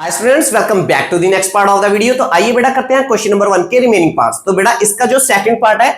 Hi students, welcome back to the next part of the video. तो आइए बेटा करते हैं क्वेश्चन नंबर 1 के रिमेनिंग पार्ट्स। तो बेटा इसका जो सेकंड पार्ट है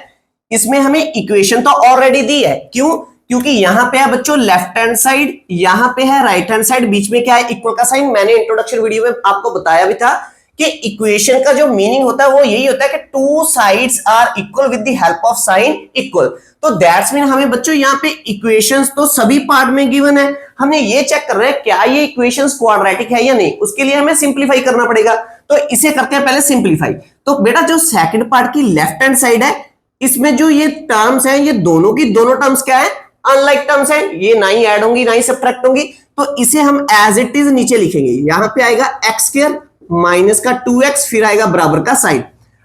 इसमें हमें इक्वेशन तो ऑलरेडी दी है। क्यों? क्योंकि यहां पे है बच्चों लेफ्ट हैंड साइड, यहां पे है राइट हैंड साइड, बीच में क्या है इक्वल का साइन। मैंने इंट्रोडक्शन वीडियो में आपको बताया भी था कि इक्वेशन का जो मीनिंग होता है वो यही होता है कि two sides are equal with the help of sign equal. तो दैट्स मीन हमें बच्चों यहाँ पे इक्वेशंस तो सभी पार्ट में गिवन है, हमने ये चेक कर रहे हैं क्या ये इक्वेशंस क्वाड्रेटिक है या नहीं। उसके लिए हमें सिंप्लीफाई करना पड़ेगा, तो इसे करते हैं पहले सिंप्लीफाई। तो बेटा जो सेकंड पार्ट की लेफ्ट हैंड साइड है इसमें जो ये टर्म्स हैं ये दोनों की दोनों टर्म्स क्या है, अनलाइक टर्म्स हैं। ये ना ही ऐड होंगी ना ही सब्ट्रैक्ट होंगी, तो इसे हम एज इट इज नीचे लिखेंगे। यहां पे आएगा एक्स स्क्वायर माइनस का 2x, फिर आएगा बराबर का साइन।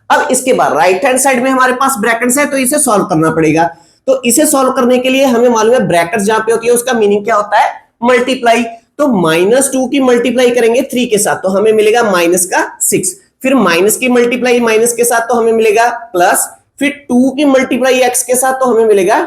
अब इसके बाद राइट हैंड साइड में हमारे पास ब्रैकेट्स है, तो इसे सॉल्व करना पड़ेगा। तो इसे सॉल्व करने के लिए हमें मालूम है ब्रैकेट्स जहां पे होती है उसका मीनिंग क्या होता है, मल्टीप्लाई। तो -2 की मल्टीप्लाई करेंगे 3 के साथ तो हमें मिलेगा माइनस का 6, फिर माइनस की मल्टीप्लाई माइनस के साथ तो हमें मिलेगा प्लस, फिर 2 की मल्टीप्लाई x के साथ तो हमें मिलेगा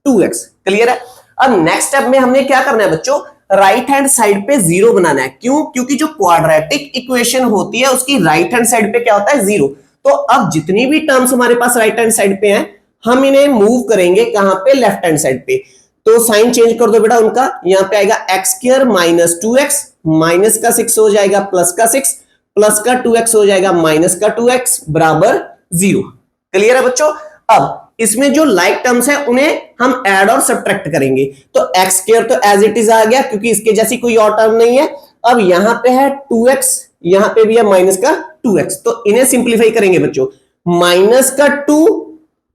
2x। क्लियर है? अब नेक्स्ट स्टेप में हमने क्या करना है बच्चों, राइट हैंड साइड पे 0 बनाना है। क्यों? क्योंकि जो क्वाड्रेटिक इक्वेशन होती है उसकी राइट हैंड साइड पे क्या होता है, 0। तो अब जितनी भी टर्म्स हमारे पास राइट हैंड साइड पे हैं हम इन्हें मूव करेंगे कहां पे, लेफ्ट हैंड साइड पे। तो साइन चेंज कर दो बेटा उनका, यहां पे आएगा x square minus 2x, minus का 6 हो जाएगा प्लस का 6, प्लस का 2x हो जाएगा माइनस का 2x बराबर 0। क्लियर है बच्चों? अब इसमें जो लाइक टर्म्स है उन्हें हम ऐड और सब्ट्रैक्ट करेंगे। तो एक्स स्क्वायर तो एज इट इज आ गया क्योंकि इसके जैसी कोई और टर्म नहीं है। अब यहां पे है 2x, यहां पे भी है माइनस का 2x, तो इन्हें सिंप्लीफाई करेंगे बच्चों। माइनस का 2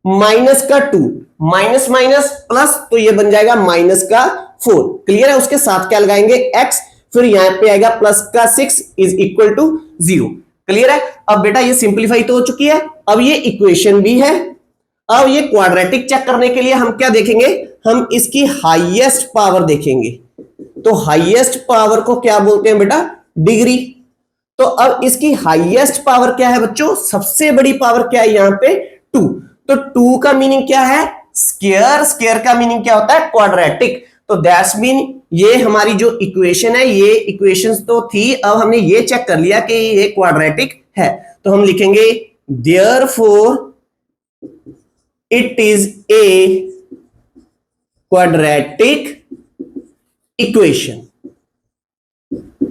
माइनस का 2, माइनस माइनस प्लस, तो ये बन जाएगा माइनस का 4। क्लियर है? उसके साथ क्या लगाएंगे x, फिर यहां पे आएगा प्लस का 6 इज इक्वल टू 0। क्लियर है? अब बेटा ये सिंप्लीफाई तो हो चुकी है, अब ये इक्वेशन भी है। अब ये क्वाड्रेटिक चेक करने के लिए हम क्या देखेंगे, हम इसकी हाईएस्ट पावर देखेंगे। तो हाईएस्ट पावर को क्या बोलते हैं बेटा, डिग्री। तो अब इसकी हाईएस्ट पावर क्या है बच्चों, सबसे बड़ी पावर क्या है यहां पे, 2। तो 2 का मीनिंग क्या है, स्क्वायर। स्क्वायर का मीनिंग क्या होता है, क्वाड्रेटिक। तो दैट्स मीन ये हमारी जो इक्वेशन है ये इक्वेशंस तो थी, अब हमने ये चेक कर लिया कि ये क्वाड्रेटिक है। तो हम लिखेंगे therefore it is a quadratic equation।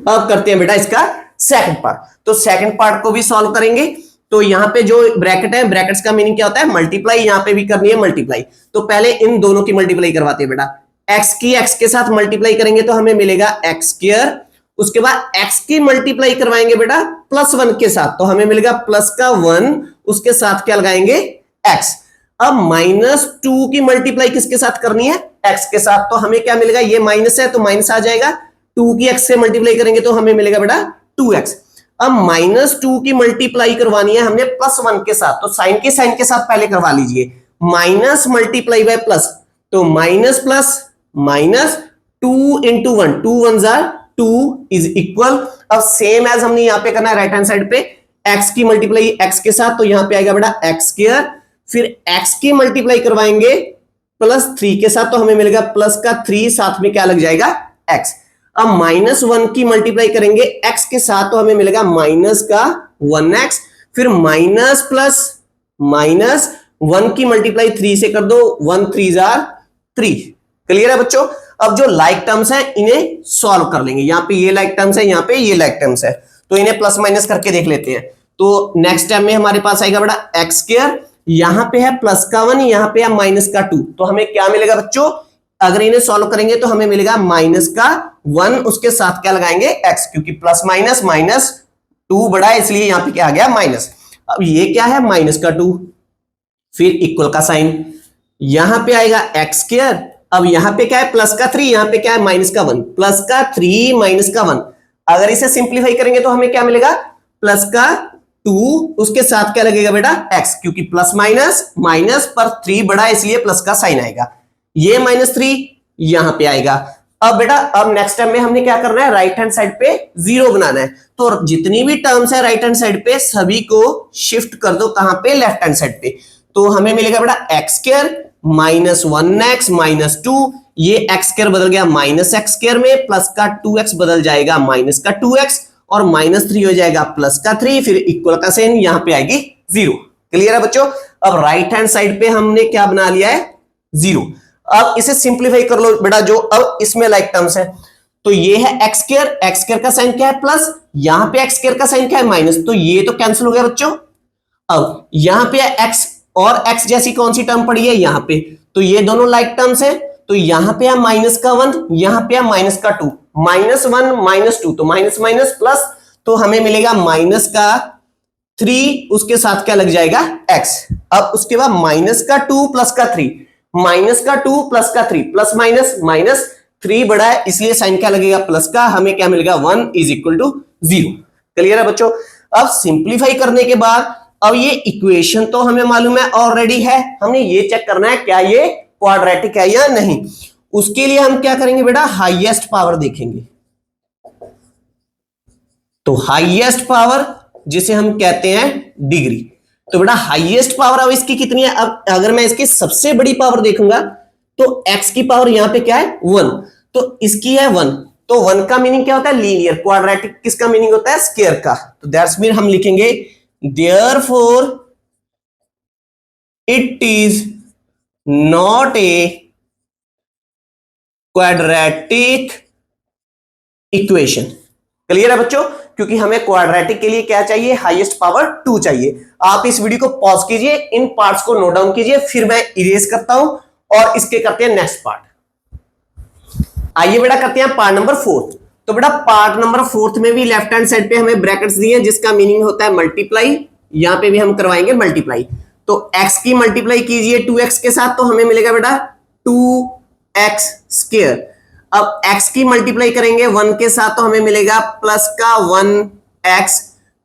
अब करते हैं बेटा इसका सेकंड पार्ट। तो सेकंड पार्ट को भी सॉल्व करेंगे। तो यहां पे जो ब्रैकेट है, ब्रैकेट्स का मीनिंग क्या होता है, मल्टीप्लाई। यहां पे भी करनी है मल्टीप्लाई, तो पहले इन दोनों की मल्टीप्लाई करवाते हैं बेटा। x की x के साथ मल्टीप्लाई करेंगे तो हमें मिलेगा एक्स स्क्वायर, उसके बाद x की मल्टीप्लाई करवाएंगे बेटा +1 के साथ तो हमें मिलेगा प्लस का 1, उसके साथ क्या लगाएंगे x। अब -2 की मल्टीप्लाई किसके साथ करनी है, x के साथ, तो हमें क्या मिलेगा, ये माइनस है तो माइनस आ जाएगा। 2 की x से मल्टीप्लाई करेंगे तो हमें मिलेगा बेटा 2x। अब -2 की मल्टीप्लाई करवानी है हमने +1 के साथ, तो साइन के साथ पहले करवा लीजिए। माइनस मल्टीप्लाई बाय प्लस, तो minus plus minus 2 into 1, 2 1 jar 2 is equal. अब सेम एज हमने यहां पे करना है राइट हैंड साइड पे, x की मल्टीप्लाई x के साथ, तो यहां पे आएगा बेटा एक्स स्क्वायर, फिर x की मल्टीप्लाई करवाएंगे +3 के साथ तो हमें मिलेगा प्लस का 3, साथ में क्या लग जाएगा x। अब -1 की मल्टीप्लाई करेंगे x के साथ तो हमें मिलेगा माइनस का 1x, फिर माइनस प्लस माइनस 1 की मल्टीप्लाई 3 से कर दो, 1 3 जार 3। क्लियर है बच्चों? अब जो लाइक टर्म्स है इन्हें सॉल्व कर लेंगे। यहां पे ये लाइक टर्म्स है, यहां पे ये लाइक टर्म्स है, तो इन्हें प्लस माइनस करके देख लेते हैं। तो नेक्स्ट टाइम में हमारे पास आएगा बेटा एक्स स्क्वायर, यहां पे है प्लस का 1, यहां पे है माइनस का 2, तो हमें क्या मिलेगा बच्चों, अगर इन्हें सॉल्व करेंगे तो हमें मिलेगा माइनस का 1, उसके साथ क्या लगाएंगे x, क्योंकि प्लस माइनस माइनस 2 बड़ा है इसलिए यहां पे क्या आ गया माइनस। अब ये क्या है, माइनस का 2, फिर इक्वल का साइन, यहां पे आएगा एक्स स्क्वायर। अब यहां पे क्या है प्लस का 3, यहां पे क्या है माइनस का 1, प्लस का 3 माइनस का 1। अगर इसे सिंप्लीफाई करेंगे तो हमें क्या मिलेगा, प्लस का 2, उसके साथ क्या लगेगा बेटा x, क्योंकि प्लस माइनस माइनस पर 3 बड़ा है इसलिए प्लस का साइन आएगा। ये -3 यहां पे आएगा। अब बेटा अब नेक्स्ट टाइम में हमने क्या करना है, राइट हैंड साइड पे 0 बनाना है। तो जितनी भी टर्म्स है राइट हैंड साइड पे सभी को शिफ्ट कर दो कहां पे, लेफ्ट हैंड साइड पे। तो हमें मिलेगा बेटा एक्स स्क्वायर -1x -2, ये एक्स स्क्वायर बदल गया -x स्क्वायर में, प्लस का 2x बदल जाएगा -2x, और -3 हो जाएगा प्लस का 3, फिर इक्वल का साइन यहां पे आएगी 0। क्लियर है बच्चों? अब राइट हैंड साइड पे हमने क्या बना लिया है 0। अब इसे सिंप्लीफाई कर लो बेटा, जो अब इसमें लाइक टर्म्स है, तो ये है एक्स स्क्वायर का साइन क्या है प्लस, यहां पे एक्स स्क्वायर का साइन क्या है माइनस, तो ये तो कैंसिल हो गया बच्चों। अब यहां पे एक्स और एक्स जैसी कौन सी टर्म पड़ी है यहां पे, तो ये दोनों लाइक टर्म्स है, तो यहां पे है माइनस का 1, यहां पे है माइनस का 2, -1 -2, तो माइनस माइनस प्लस, तो हमें मिलेगा माइनस का 3, उसके साथ क्या लग जाएगा x। अब उसके बाद माइनस का 2 प्लस का 3, माइनस का 2 प्लस का 3, प्लस माइनस माइनस 3 बड़ा है इसलिए साइन क्या लगेगा प्लस का, हमें क्या मिलेगा 1 = 0। क्लियर है बच्चों? अब सिंप्लीफाई करने के बाद अब ये इक्वेशन तो हमें मालूम है ऑलरेडी है, हमने ये चेक करना है क्या ये क्वाड्रेटिक है या नहीं। उसके लिए हम क्या करेंगे बेटा, हाईएस्ट पावर देखेंगे। तो हाईएस्ट पावर जिसे हम कहते हैं डिग्री, तो बेटा हाईएस्ट पावर अब इसकी कितनी है, अब अगर मैं इसकी सबसे बड़ी पावर देखूंगा तो x की पावर यहां पे क्या है 1, तो इसकी है 1, तो 1 का मीनिंग क्या होता है लीनियर, क्वाड्रेटिक किसका मीनिंग होता है स्क्वायर का, तो दैट्स मीन हम लिखेंगे therefore it is not a quadratic equation. Clear है बच्चों? क्योंकि हमें क्वाड्रेटिक के लिए क्या चाहिए, हाईएस्ट पावर 2 चाहिए। आप इस वीडियो को पॉज कीजिए, इन पार्ट्स को नोट डाउन कीजिए, फिर मैं इरेज करता हूं और इसके करते हैं नेक्स्ट पार्ट। आइए बेटा करते हैं पार्ट नंबर 4। तो बेटा पार्ट नंबर 4 में भी लेफ्ट हैंड साइड पे हमें ब्रैकेट्स दिए हैं जिसका मीनिंग होता है मल्टीप्लाई, यहां पे भी हम करवाएंगे मल्टीप्लाई। तो x की मल्टीप्लाई कीजिए 2x के साथ, तो हमें मिलेगा बेटा 2x स्क्वायर। अब x की मल्टीप्लाई करेंगे 1 के साथ, तो हमें मिलेगा प्लस का 1x,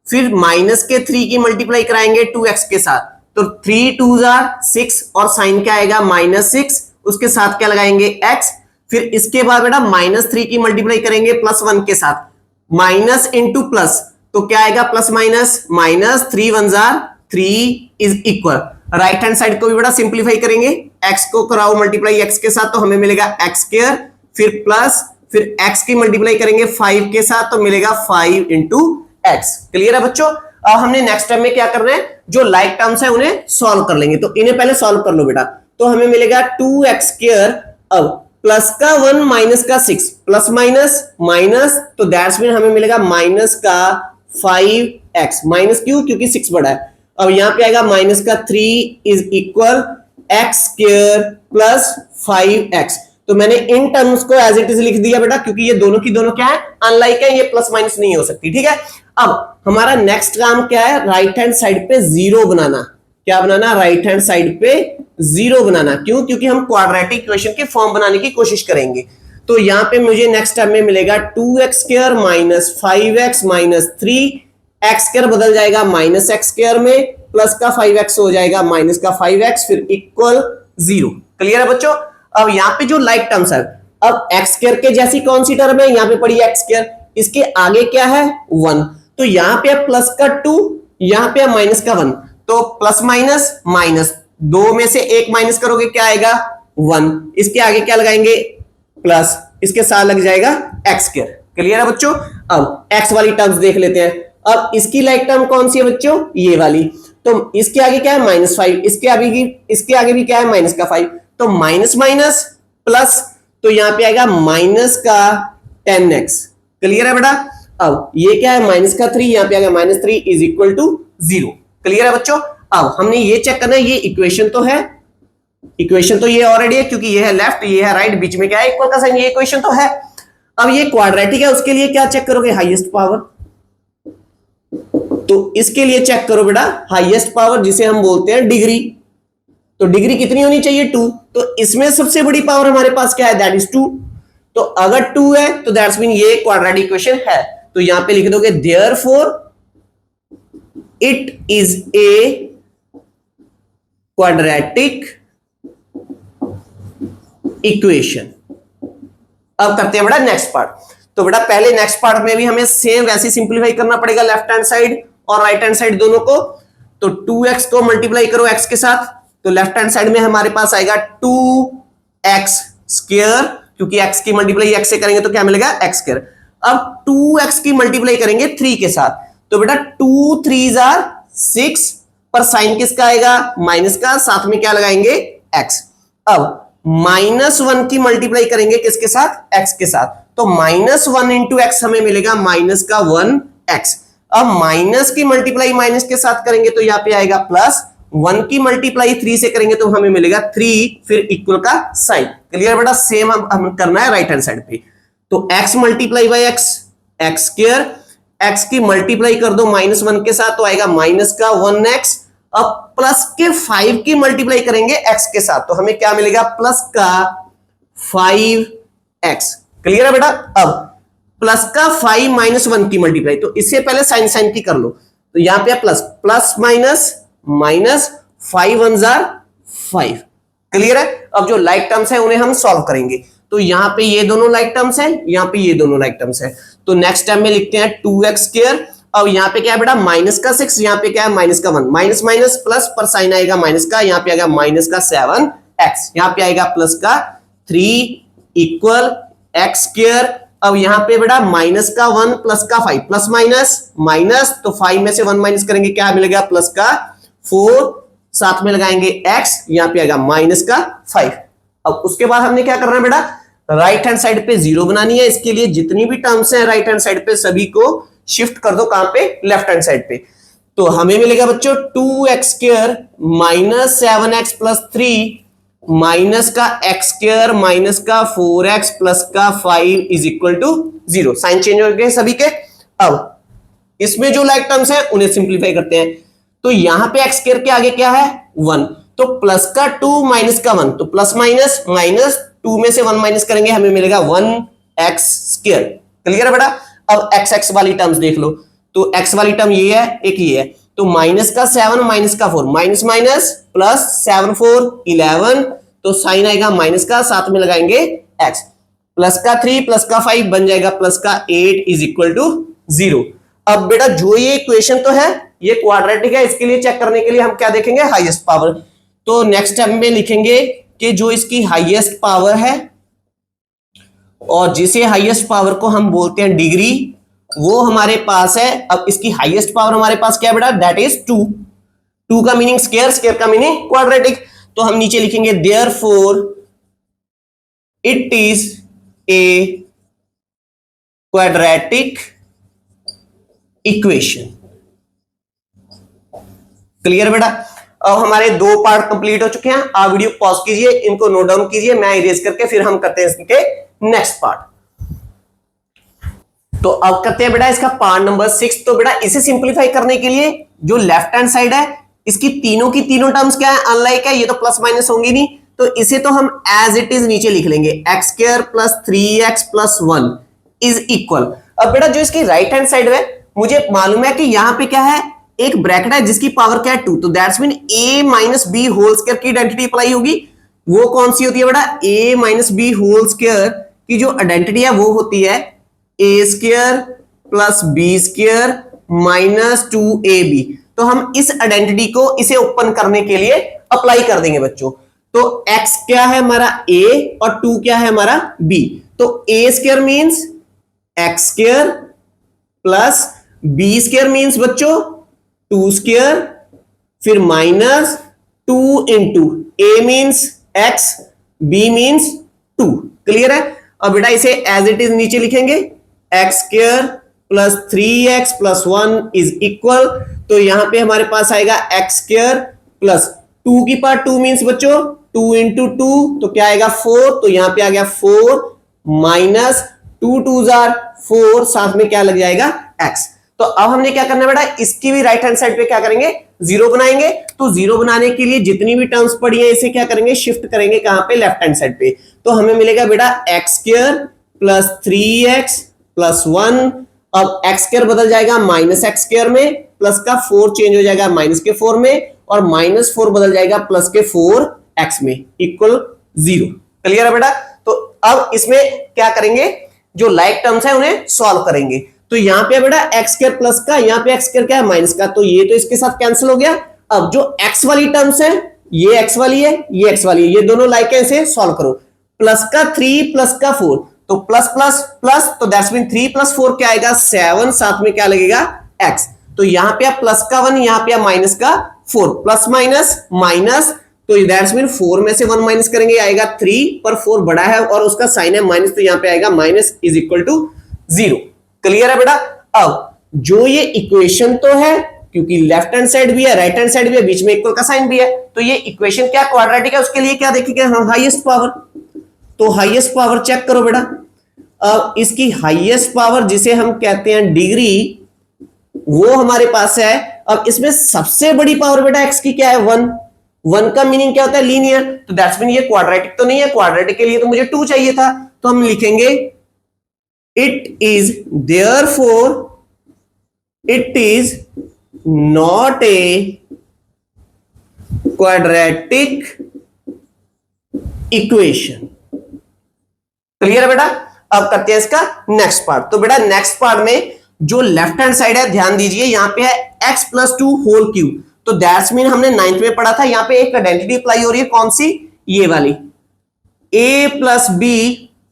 फिर माइनस के 3 की मल्टीप्लाई कराएंगे 2x के साथ, तो 3 2 6 और साइन क्या आएगा -6, उसके साथ क्या लगाएंगे x, फिर इसके बाद बेटा -3 की मल्टीप्लाई करेंगे +1 के साथ, माइनस इंटू प्लस, तो क्या आएगा plus minus, -3 1 3 is equal. Right hand side को भी बेटा सिंप्लीफाई करेंगे, x को कराओ मल्टीप्लाई x के साथ, तो हमें मिलेगा x स्क्वायर, फिर प्लस, फिर x की मल्टीप्लाई करेंगे 5 के साथ, तो मिलेगा 5 × x। क्लियर है बच्चों? अब हमने नेक्स्ट टाइम में क्या करना है, जो लाइक टर्म्स है उन्हें सॉल्व कर लेंगे, तो इन्हें पहले सॉल्व कर लो बेटा। तो हमें मिलेगा 2x स्क्वायर, अब प्लस का 1 माइनस का 6, प्लस माइनस माइनस, तो दैट्स मीन हमें मिलेगा माइनस का 5x, माइनस क्यों, क्योंकि 6 बड़ा है। अब यहां पे आएगा माइनस का 3 is equal x square plus 5x। तो मैंने इन टर्म्स को एज इट इज लिख दिया बेटा, क्योंकि ये दोनों की दोनों क्या है अनलाइक है, ये प्लस माइनस नहीं हो सकती। ठीक है, अब हमारा नेक्स्ट काम क्या है, राइट हैंड साइड पे 0 बनाना। क्या बनाना, राइट हैंड साइड पे 0 बनाना। क्यों, क्योंकि हम क्वाड्रेटिक इक्वेशन के फॉर्म बनाने की कोशिश करेंगे। तो यहां पे मुझे नेक्स्ट टर्म में मिलेगा 2x square minus 5x minus 3, x square बदल जाएगा माइनस x स्क्वायर में, प्लस का 5x हो जाएगा माइनस का 5x, फिर इक्वल 0। क्लियर है बच्चों? अब यहाँ पे जो लाइक टर्म्स है, अब x स्क्वायर के जैसी कौन सी टर्म है, यहाँ पे पड़ी x स्क्वायर, इसके आगे क्या है 1, तो यहाँ पे है प्लस का 2, यहाँ पे है माइनस का 1, तो प्लस माइनस माइनस, दो में से एक माइनस करोगे क्या आएगा 1, इसके आगे क्या लगाएंगे प्लस, इसके साथ लग जाएगा x स्क्वायर। क्लियर है बच्चों? अब x वाली टर्म्स देख लेते हैं। अब इसकी लाइक टर्म कौन सी है बच्चों, ये वाली, तो इसके आगे क्या है -5, इसके आगे भी क्या है माइनस का 5, तो माइनस माइनस प्लस, तो यहां पे आएगा माइनस का 10x। क्लियर है बेटा? अब ये क्या है माइनस का 3, यहां पे आएगा -3 इज इक्वल टू 0। क्लियर है बच्चों? अब हमने ये चेक करना है, ये इक्वेशन तो है, इक्वेशन तो ये ऑलरेडी है, क्योंकि ये है लेफ्ट ये है राइट, बीच में क्या है इक्वल का साइन, ये इक्वेशन तो है। अब ये क्वाड्रेटिक है, उसके लिए क्या चेक करोगे, हाईएस्ट पावर। तो इसके लिए चेक करो बेटा हाईएस्ट पावर, जिसे हम बोलते हैं डिग्री। तो डिग्री कितनी होनी चाहिए 2, तो इसमें सबसे बड़ी पावर हमारे पास क्या है, दैट इज 2। तो अगर 2 है तो दैट्स मीन ये क्वाड्रेटिक इक्वेशन है। तो यहां पे लिख दोगे therefore it is a quadratic equation. अब करते हैं बेटा नेक्स्ट पार्ट। तो बेटा पहले नेक्स्ट पार्ट में भी हमें सेम वैसे सिंप्लीफाई करना पड़ेगा लेफ्ट हैंड साइड और राइट हैंड साइड दोनों को। तो 2x को मल्टीप्लाई करो x के साथ, तो लेफ्ट हैंड साइड में हमारे पास आएगा 2x स्क्वायर, क्योंकि x की मल्टीप्लाई x से करेंगे तो क्या मिलेगा x स्क्वायर, अब 2x की मल्टीप्लाई करेंगे 3 के साथ, तो बेटा 2 3 जार 6, पर साइन किसका आएगा, माइनस का, साथ में क्या लगाएंगे, x। अब -1 की मल्टीप्लाई करेंगे किसके साथ, x के साथ, तो -1 इंटू एक्स हमें मिलेगा माइनस का 1x। अब माइनस की मल्टीप्लाई माइनस के साथ करेंगे तो यहां पे आएगा प्लस, 1 की मल्टीप्लाई 3 से करेंगे तो हमें मिलेगा 3, फिर इक्वल का साइन। क्लियर बेटा, सेम हम करना है राइट हैंड साइड पे। तो x multiply by x, x square, x की मल्टीप्लाई कर दो -1 के साथ तो आएगा माइनस का 1x। अब प्लस के 5 की मल्टीप्लाई करेंगे x के साथ तो हमें क्या मिलेगा, प्लस का 5x। क्लियर है बेटा। अब प्लस का 5 -1 की मल्टीप्लाई, तो इससे पहले साइन साइन की कर लो, तो यहां पे plus plus minus minus, 5 1 jar 5। Clear है। अब जो लाइक टर्म्स है उन्हें हम सॉल्व करेंगे, तो यहां पे ये दोनों लाइक टर्म्स हैं, यहां पे ये दोनों लाइक टर्म्स हैं, तो नेक्स्ट टाइम में लिखते हैं 2x स्क्वायर। अब यहाँ पे क्या है बेटा, माइनस का 6, यहाँ पे क्या है माइनस का 1, माइनस माइनस प्लस, पर साइन आएगा माइनस का, यहाँ पे आएगा माइनस का 7x, यहाँ पे आएगा प्लस का 3 इक्वल x स्क्वायर। अब यहाँ पे बेटा माइनस का 1 प्लस का 5, प्लस माइनस माइनस, तो 5 में से 1 माइनस करेंगे क्या मिलेगा, प्लस का 4, साथ में लगाएंगे x, यहाँ पे आएगा माइनस का 5। अब उसके बाद हमने क्या करना है बेटा, राइट हैंड साइड पे 0 बनानी है। इसके लिए जितनी भी टर्म्स हैं राइट हैंड साइड पे सभी को शिफ्ट कर दो, कहां पे, लेफ्ट हैंड साइड पे। तो हमें मिलेगा बच्चों 2x square minus 7x plus 3 minus का x स्क्वायर माइनस का 4x प्लस का 5 is equal to 0। Sign change हो गए सभी के। अब इसमें जो लाइक टर्म्स है उन्हें सिंप्लीफाई करते हैं, तो यहां पे x स्क्वायर के आगे क्या है 1, तो प्लस का 2 माइनस का 1, तो प्लस माइनस माइनस, 2 में से 1 माइनस करेंगे हमें मिलेगा 1x स्क्वायर। क्लियर है बेटा। अब x वाली टर्म्स देख लो, तो x वाली टर्म ये है, एक ये है, तो माइनस का 7 माइनस का 4, माइनस माइनस प्लस 7 4 11, तो साइन आएगा माइनस का, साथ में लगाएंगे x, प्लस का 3 प्लस का 5 बन जाएगा प्लस का 8 इज इक्वल टू 0। अब बेटा जो ये इक्वेशन तो है ये क्वाड्रेटिक है, इसके लिए चेक करने के लिए हम क्या देखेंगे, हाईएस्ट पावर। तो नेक्स्ट टाइम में लिखेंगे कि जो इसकी हाईएस्ट पावर है और जिसे हाईएस्ट पावर को हम बोलते हैं डिग्री, वो हमारे पास है। अब इसकी हाईएस्ट पावर हमारे पास क्या है बेटा, दैट इज 2। 2 का मीनिंग स्क्वायर, स्क्वायर का मीनिंग क्वाड्रेटिक। तो हम नीचे लिखेंगे therefore it is a quadratic equation. Clear बेटा। अब हमारे 2 पार्ट कंप्लीट हो चुके हैं। आप वीडियो पॉज कीजिए, इनको नोट डाउन कीजिए, मैं इरेज करके फिर हम करते हैं इसके नेक्स्ट पार्ट। तो अब करते हैं बेटा इसका पार्ट नंबर 6। तो बेटा इसे सिंप्लीफाई करने के लिए जो लेफ्ट हैंड साइड है इसकी तीनों की तीनों टर्म्स क्या है, अनलाइक है, ये तो प्लस माइनस होंगी नहीं, तो इसे तो हम एज इट इज नीचे लिख लेंगे, x square plus 3x plus 1 is equal. अब बेटा जो इसकी राइट हैंड साइड है मुझे मालूम है कि यहां पे क्या है, एक ब्रैकेट है जिसकी पावर क्या है 2, तो that's mean a minus B whole square की आइडेंटिटी अप्लाई होगी। वो कौन सी होती है बेटा, a minus B whole square की जो आइडेंटिटी है वो होती है a square plus B square minus 2ab। तो हम इस आइडेंटिटी को इसे ओपन करने के लिए अप्लाई कर देंगे बच्चों। तो x क्या है हमारा a और 2 क्या है हमारा b, तो a square means x square plus b square means बच्चों 2 स्क्वायर, फिर minus 2 into a means x, b means 2। Clear है। अब बेटा इसे एज इट इज नीचे लिखेंगे, x square plus 3x plus 1 is equal, तो यहां पे हमारे पास आएगा x स्क्वायर प्लस 2 की पावर 2 मींस बच्चों 2 इंटू 2, तो क्या आएगा 4, तो यहां पे आ गया 4 माइनस 2 2 जार 4, साथ में क्या लग जाएगा x। तो अब हमने क्या करना है बेटा, इसकी भी राइट हैंड साइड पे क्या करेंगे, 0 बनाएंगे। तो 0 बनाने के लिए जितनी भी टर्म्स पड़ी है इसे क्या करेंगे, शिफ्ट करेंगे कहां पे, लेफ्ट हैंड साइड पे। तो हमें मिलेगा बेटा x square plus 3x plus 1। अब एक्स स्क्वायर बदल जाएगा माइनस एक्स स्क्वायर में, प्लस का 4 चेंज हो जाएगा माइनस के 4 में, और माइनस 4 बदल जाएगा प्लस के 4x में, इक्वल 0। क्लियर है बेटा। तो अब इसमें क्या करेंगे, जो लाइक टर्म्स है उन्हें सॉल्व करेंगे। तो यहां पे बेटा एक्स स्क्वायर प्लस का, यहां पे एक्स स्क्वायर क्या है माइनस का, तो ये तो इसके साथ कैंसिल हो गया। अब जो एक्स वाली टर्म्स है, ये एक्स वाली है, ये एक्स वाली है, ये दोनों लाइक है, इसे सॉल्व करो। प्लस का 3 प्लस का 4, तो प्लस प्लस प्लस, तो दैट्स मीन 3 + 4 क्या आएगा 7, साथ में क्या लगेगा x। तो यहां पे प्लस का 1, यहां पे माइनस का 4, प्लस माइनस माइनस, तो दैट्स मीन 4 में से 1 माइनस करेंगे आएगा 3, पर 4 बड़ा है और उसका साइन है माइनस, तो यहां पे आएगा minus is equal to 0। Clear है बेटा। अब जो ये इक्वेशन तो है, क्योंकि लेफ्ट हैंड साइड भी है राइट हैंड साइड भी है, बीच में इक्वल का साइन भी है, तो ये इक्वेशन क्या क्वाड्रेटिक है, उसके लिए क्या देखेंगे हम हाईएस्ट पावर। तो हाईएस्ट पावर चेक करो बेटा। अब इसकी हाईएस्ट पावर जिसे हम कहते हैं डिग्री, वो हमारे पास है। अब इसमें सबसे बड़ी पावर बेटा x की क्या है 1। 1 का मीनिंग क्या होता है लीनियर, तो दैट्स मीन ये क्वाड्रेटिक तो नहीं है, क्वाड्रेटिक के लिए तो मुझे 2 चाहिए था, तो हम लिखेंगे it is therefore it is not a quadratic equation। Clear है बेटा। अब करते हैं इसका नेक्स्ट पार्ट। तो बेटा नेक्स्ट पार्ट में जो लेफ्ट हैंड साइड है ध्यान दीजिए, यहां पे है x + 2 होल क्यूब, तो दैट्स मीन हमने 9th में पढ़ा था, यहां पे एक आइडेंटिटी अप्लाई हो रही है, कौन सी, ये वाली a + b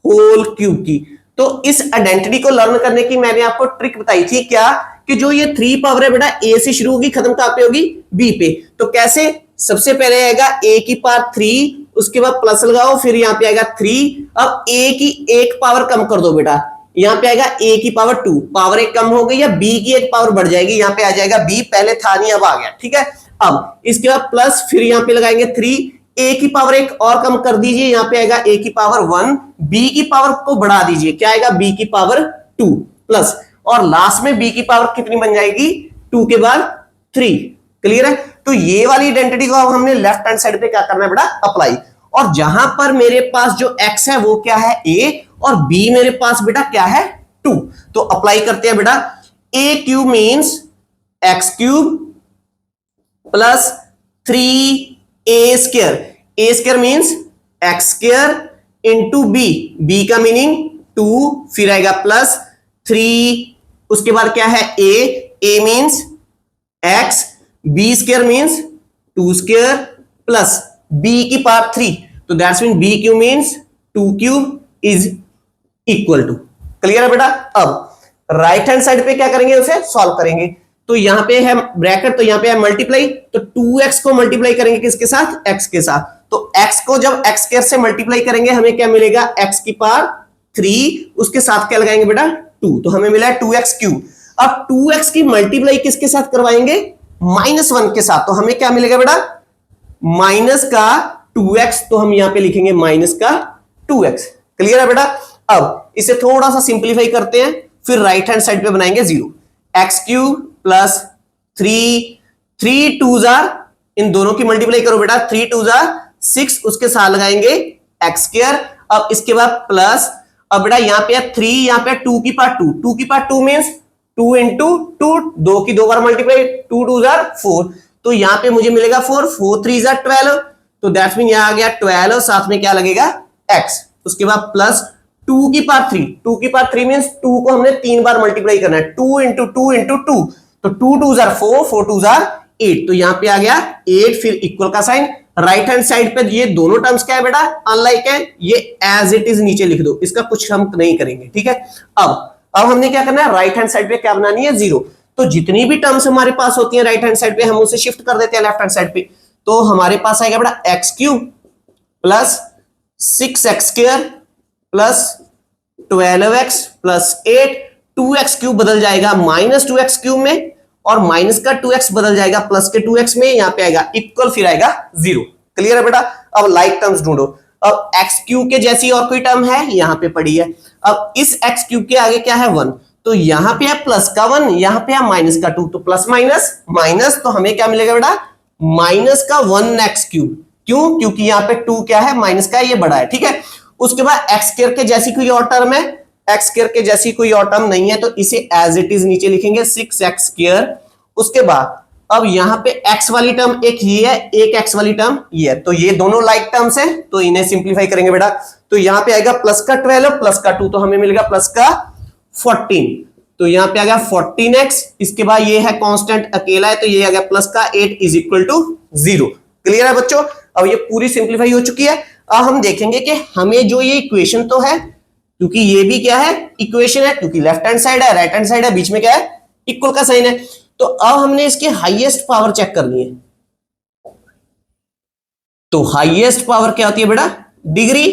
होल क्यूब की। तो इस आइडेंटिटी को लर्न करने की मैंने आपको ट्रिक बताई थी, क्या कि जो ये 3 पावर है बेटा a से शुरू होगी, खत्म कहां पे होगी b पे। तो कैसे, सबसे पहले आएगा a की पावर 3, उसके बाद प्लस लगाओ, फिर यहां पे आएगा 3। अब a की एक पावर कम कर दो बेटा, यहां पे आएगा a की पावर 2, पावर एक कम हो गई, या b की एक पावर बढ़ जाएगी, यहां पे आ जाएगा b, पहले था नहीं अब आ गया, ठीक है। अब इसके बाद प्लस, फिर यहां पे लगाएंगे 3, a की पावर एक और कम कर दीजिए, यहां पे आएगा a की पावर 1, b की पावर को बढ़ा दीजिए, क्या आएगा b की पावर 2 प्लस, और लास्ट में b की पावर कितनी बन जाएगी 2 के बाद 3। क्लियर है। तो ये वाली आइडेंटिटी को अब हमने लेफ्ट हैंड साइड पे क्या करना है बेटा अप्लाई, और जहां पर मेरे पास जो x है वो क्या है a, और b मेरे पास बेटा क्या है 2। तो अप्लाई करते हैं बेटा, a³ means x³ plus 3a², a² means x² into b का मीनिंग 2, फिर आएगा प्लस 3, उसके बाद क्या है a means x, b² means 2² plus b की पावर 3, तो that's mean b³ means 2³ is equal to. Clear है बेटा। अब राइट हैंड साइड पे क्या करेंगे, उसे सॉल्व करेंगे। तो यहां पे है ब्रैकेट, तो यहां पे है मल्टीप्लाई, तो 2x को मल्टीप्लाई करेंगे किसके साथ, x के साथ। तो x को जब x² से मल्टीप्लाई करेंगे हमें क्या मिलेगा, x की पावर 3, उसके साथ क्या लगाएंगे बेटा 2, तो हमें मिला है 2x³। अब 2x की मल्टीप्लाई किसके साथ करवाएंगे, -1 के साथ, तो हमें क्या मिलेगा बेटा माइनस का 2x, तो हम यहां पे लिखेंगे माइनस का 2x। क्लियर है बेटा। अब इसे थोड़ा सा सिंप्लीफाई करते हैं, फिर राइट हैंड साइड पे बनाएंगे 0, x³ प्लस 3 2s, इन दोनों की मल्टीप्लाई करो बेटा, 3 2s 6, उसके साथ लगाएंगे x²। अब इसके बाद प्लस, अब बेटा यहाँ पे 3, यहाँ पे 2 की पावर 2 की पावर 2 मींस 2 इंटू 2, 2 की 2 बार मल्टीप्लाई, 2 2s 4, तो यहाँ पे मुझे मिलेगा 4 3s 12, तो दैट्स मीन यहाँ आ गया 12, साथ में क्या लगेगा x, उसके बाद प्लस 2 की पावर 3 मींस 2 को हमने 3 बार मल्टीप्लाई करना है, 2 इंटू 2 इंटू 2, तो 2 2s 4 4 2s 8, तो यहां पे आ गया 8, फिर इक्वल का साइन। राइट हैंड साइड पे ये दोनों टर्म्स क्या है बेटा अनलाइक है, ये एज इट इज नीचे लिख दो, इसका कुछ हम नहीं करेंगे, ठीक है। अब हमने क्या करना है, राइट हैंड साइड पे क्या बनानी है 0, तो जितनी भी टर्म्स हमारे पास होती हैं राइट हैंड साइड पे हम उसे शिफ्ट कर देते हैं लेफ्ट हैंड साइड पे। तो हमारे पास आएगा बेटा x³ plus 6x² plus 12x plus 8, 2x³ बदल जाएगा -2x³ में, और माइनस का 2x बदल जाएगा प्लस के 2x में, यहां पे आएगा इक्वल, फिर आएगा 0। क्लियर है बेटा। अब लाइक टर्म्स ढूंढो। अब x³ के जैसी और कोई टर्म है यहां पे पड़ी है, अब इस x³ के आगे क्या है 1, तो यहां पे है प्लस का 1, यहां पे है माइनस का 2, तो प्लस माइनस माइनस, तो हमें क्या मिलेगा बेटा माइनस का 1x³, क्यों, क्योंकि यहां पे 2 क्या है माइनस का, ये बड़ा है, ठीक है। उसके बाद x² के जैसी कोई और टर्म है, x² के जैसी कोई और टर्म नहीं है, तो इसे एज इट इज नीचे लिखेंगे 6x²। उसके बाद अब यहां पे x वाली टर्म एक ये है, एक x वाली टर्म ये है, तो ये दोनों लाइक टर्म्स हैं, तो इन्हें सिंप्लीफाई करेंगे बेटा। तो यहां पे आएगा प्लस का 12 प्लस का 2, तो हमें मिलेगा प्लस का 14, तो यहां पे आ गया 14x। इसके बाद ये है कांस्टेंट अकेला है, तो ये आ गया प्लस का 8 इज इक्वल टू 0। क्लियर है बच्चों। अब ये पूरी सिंप्लीफाई हो चुकी है। अब हम देखेंगे कि हमें जो ये इक्वेशन तो है क्योंकि ये भी क्या है, इक्वेशन है, क्योंकि लेफ्ट हैंड साइड है, राइट हैंड साइड है, बीच में क्या है, इक्वल का साइन है। तो अब हमने इसकी हाईएस्ट पावर चेक करनी है। तो हाईएस्ट पावर क्या होती है बेटा, डिग्री।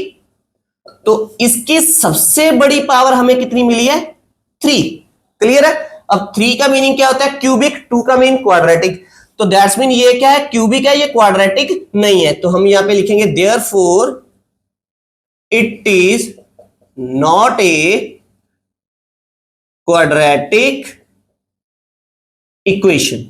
तो इसकी सबसे बड़ी पावर हमें कितनी मिली है, 3। क्लियर है। अब 3 का मीनिंग क्या होता है, क्यूबिक, 2 का मीन क्वाड्रेटिक। तो दैट्स मीन ये क्या है, क्यूबिक है, ये क्वाड्रेटिक नहीं है। तो हम यहां पे लिखेंगे therefore it is not a quadratic equation.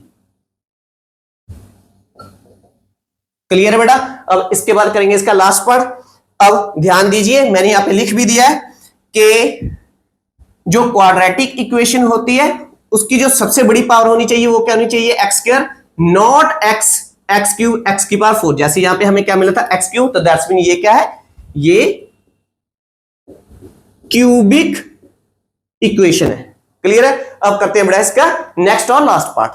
Clear है बेटा। अब इसके बाद करेंगे इसका लास्ट पार्ट। अब ध्यान दीजिए, मैंने यहां पे लिख भी दिया है कि जो क्वाड्रेटिक इक्वेशन होती है उसकी जो सबसे बड़ी पावर होनी चाहिए वो क्या होनी चाहिए, x square, not x cube, x की पावर 4। जैसे यहां पे हमें क्या मिला था, एक्स क्यूब। तो दैट्स मीन ये क्या है, ये क्यूबिक इक्वेशन है। क्लियर है। अब करते हैं बेटा इसका नेक्स्ट और लास्ट पार्ट।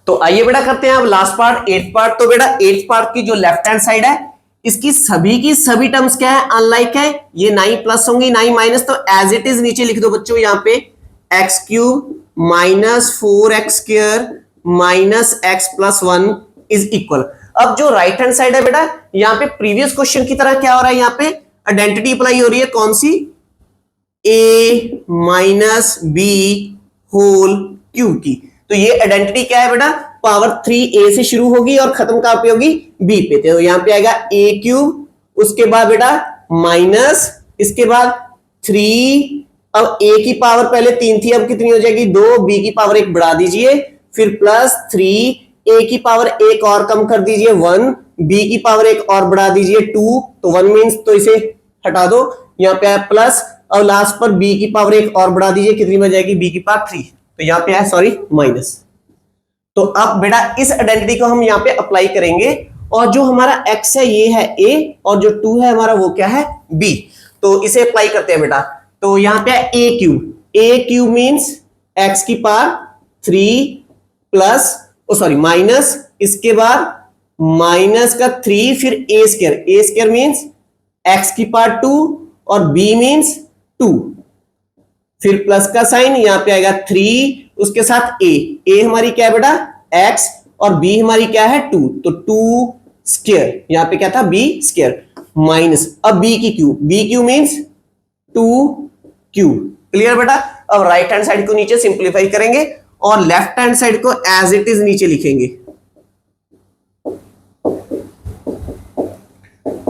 तो आइए बेटा करते हैं अब लास्ट पार्ट, 8th पार्ट। तो बेटा 8th पार्ट की जो लेफ्ट हैंड साइड है इसकी सभी की सभी टर्म्स क्या है, अनलाइक है। ये 9 प्लस होंगी, 9 माइनस। तो एज इट इज नीचे लिख दो बच्चों यहां पे x cube minus 4x square minus x plus 1 is equal. अब जो राइट हैंड साइड है बेटा, यहां पे प्रीवियस क्वेश्चन की तरह क्या हो रहा है, यहां पे आइडेंटिटी अप्लाई हो रही है। कौन सी, a minus B whole cube की। तो ये आइडेंटिटी क्या है बेटा, पावर 3a से शुरू होगी और खत्म कहां पे होगी, b पे। तो यहां पे आएगा a क्यूब, उसके बाद बेटा माइनस, इसके बाद 3। अब a की पावर पहले 3 थी, अब कितनी हो जाएगी, 2। b की पावर 1 बढ़ा दीजिए, फिर प्लस 3, a की पावर 1 और कम कर दीजिए 1, b की पावर 1 और बढ़ा दीजिए 2। तो 1 मीन्स, तो इसे हटा दो, यहां पे आया प्लस, और लास्ट पर b की पावर 1 और बढ़ा दीजिए, कितनी बन जाएगी, b की पावर 3। तो यहां पे है सॉरी माइनस। तो अब बेटा इस आइडेंटिटी को हम यहां पे अप्लाई करेंगे, और जो हमारा x है ये है a, और जो 2 है हमारा वो क्या है, b। तो इसे अप्लाई करते हैं बेटा। तो यहां पे है a क्यूब मींस x की पावर 3 प्लस माइनस, इसके बाद माइनस का 3, फिर a स्क्वायर मींस x की पावर 2 और b मींस 2, फिर प्लस का साइन, यहां पे आएगा 3, उसके साथ a हमारी क्या है बेटा, x, और b हमारी क्या है 2। तो 2 स्क्वायर, यहां पे क्या था, b स्क्वायर माइनस, अब b cube means 2 cube. Clear बेटा। अब राइट हैंड साइड को नीचे सिंप्लीफाई करेंगे और लेफ्ट हैंड साइड को एज इट इज नीचे लिखेंगे।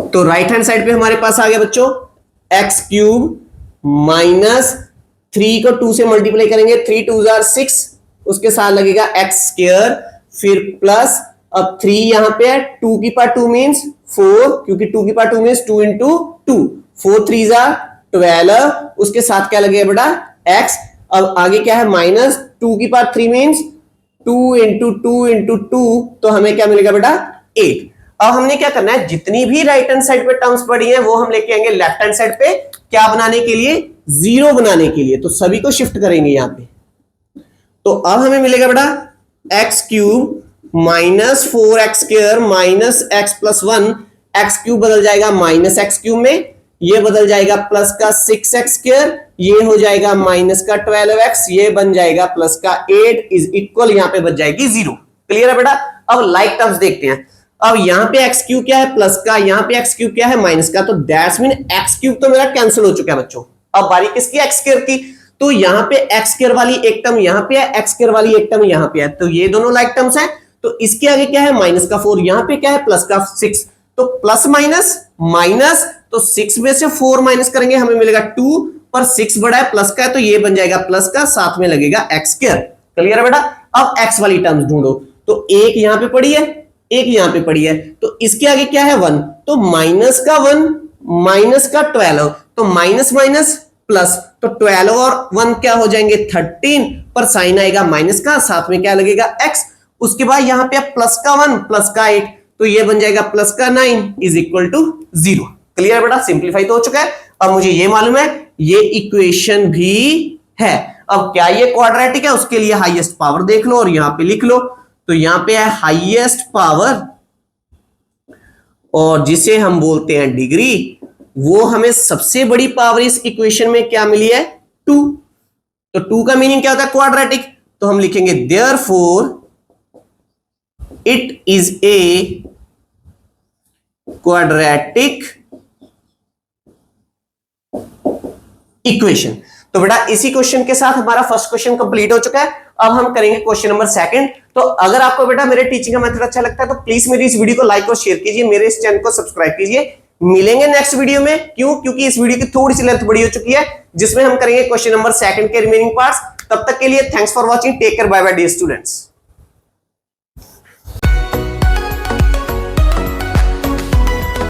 तो राइट हैंड साइड पे हमारे पास आ गया बच्चों एक्स क्यूब माइनस 3 को 2 से मल्टीप्लाई करेंगे, 3 2 जार 6, उसके साथ लगेगा एक्स स्क्वायर, फिर प्लस, अब 3 यहां पे है, 2 की पावर 2 मींस 4, क्योंकि 2 की पावर 2 मींस 2 इंटू 2, 4 3 जार 12, उसके साथ क्या लगेगा बेटा, एक्स। अब आगे क्या है, माइनस 2 की पावर 3 मींस 2 इंटू 2 इंटू 2, तो हमें क्या मिलेगा बेटा, 8। अब हमने क्या करना है, जितनी भी राइट हैंड साइड पे टर्म्स पड़ी हैं वो हम लेके आएंगे लेफ्ट हैंड साइड पे, क्या बनाने के लिए, 0 बनाने के लिए। तो सभी को शिफ्ट करेंगे यहां पे। तो अब हमें मिलेगा बेटा x cube minus 4x square minus x plus 1, x cube बदल जाएगा माइनस एक्स क्यूब में, ये बदल जाएगा प्लस का 6x स्क्वायर, ये हो जाएगा माइनस का 12x, ये बन जाएगा प्लस का 8 इज इक्वल, यहां पे बच जाएगी 0। क्लियर है बेटा। अब लाइक टर्म्स देखते हैं। अब यहां पे एक्स क्यूब क्या है, प्लस का, यहां पे एक्स क्यूब क्या है, माइनस का। तो दैट्स मीन एक्स क्यूब तो मेरा कैंसिल हो चुका है बच्चों। अब बारी किसकी, एक्स स्क्वायर की। तो यहां पे एक्स स्क्वायर वाली एक टर्म यहां पे है, एक्स स्क्वायर वाली एक टर्म यहां पे है, तो ये दोनों लाइक टर्म्स हैं। तो इसके आगे क्या है, माइनस का 4, यहां पे क्या है, प्लस का 6। तो प्लस माइनस माइनस, तो 6 में से 4 माइनस करेंगे हमें मिलेगा 2, पर 6 बड़ा है प्लस का है, तो ये बन जाएगा प्लस का, साथ में लगेगा एक्स स्क्वायर। क्लियर है बेटा। अब एक्स वाली टर्म्स ढूंढो। तो एक यहां पे पड़ी है, एक यहां पे पड़ी है, तो इसके आगे क्या है, 1, तो माइनस का 1 माइनस का 12, तो माइनस माइनस प्लस, तो 12 और 1 क्या हो जाएंगे 13, पर साइन आएगा माइनस का, साथ में क्या लगेगा x। उसके बाद यहां पे प्लस का 1 प्लस का 8, तो ये बन जाएगा प्लस का 9 इज इक्वल टू 0। क्लियर बेटा, सिंप्लीफाई तो हो चुका है। अब मुझे ये मालूम है ये इक्वेशन भी है। अब क्या ये क्वाड्रेटिक है, उसके लिए हाईएस्ट पावर देख लो और यहां पे लिख लो। तो यहां पे है हाईएस्ट पावर, और जिसे हम बोलते हैं डिग्री, वो हमें सबसे बड़ी पावर इस इक्वेशन में क्या मिली है? 2। तो 2 का मीनिंग क्या होता है? क्वाड्रेटिक। तो हम लिखेंगे therefore it is a quadratic equation. तो बेटा इसी क्वेश्चन के साथ हमारा फर्स्ट क्वेश्चन कंप्लीट हो चुका है। अब हम करेंगे क्वेश्चन नंबर सेकंड। तो अगर आपको बेटा मेरे टीचिंग का मेथड अच्छा लगता है तो प्लीज मेरी इस वीडियो को लाइक और शेयर कीजिए, मेरे इस चैनल को सब्सक्राइब कीजिए। मिलेंगे नेक्स्ट वीडियो में। क्यों? क्योंकि इस वीडियो की थोड़ी सी लेंथ बड़ी हो चुकी है, जिसमें हम करेंगे क्वेश्चन नंबर सेकंड के रिमेनिंग पार्ट्स। तब तक के लिए thanks for watching, take care, bye bye dear students.